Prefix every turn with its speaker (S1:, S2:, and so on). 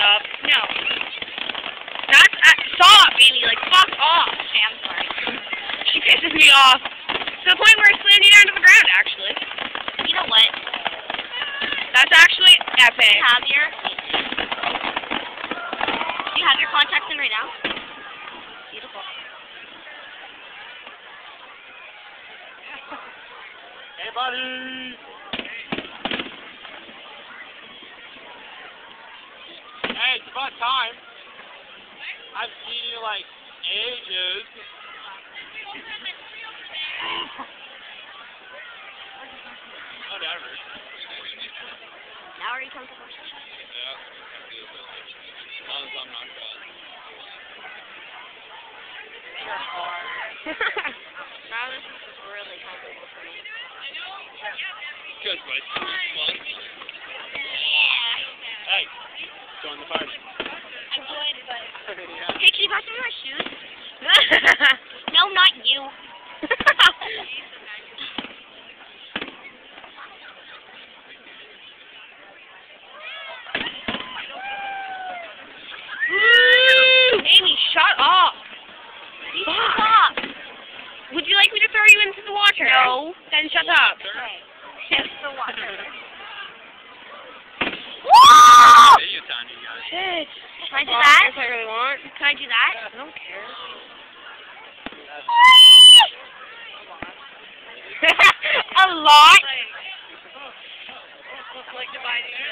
S1: up. No. That's stop, Amy. Like, fuck off.
S2: Okay, I'm sorry.
S1: She pisses me off. To the point where I slammed you down to the ground, actually.
S2: You know what?
S1: That's actually epic.
S2: Do you have your contacts in right now? Beautiful.
S3: Hey, buddy! Hey, it's about time. I've seen you like ages. Whatever.
S2: Now are you comfortable?
S3: Yeah. As long as I'm not done.
S2: Now this is just really comfortable for me.
S3: Good, but it's fun.
S2: Yeah.
S3: Hey, join the party.
S2: I would, but...
S3: Yeah.
S2: Hey, can you pass me my shoes? No, not you.
S1: Amy, shut up.
S2: You stop.
S1: Would you like me to throw you into the water?
S2: No.
S1: Then shut up.
S2: Okay. Just the water.
S3: See you, tiny guys.
S1: Shit.
S2: Can I do that?
S1: If I really want.
S2: Can I do that?
S1: I don't care. A lot?
S2: Like dividing it.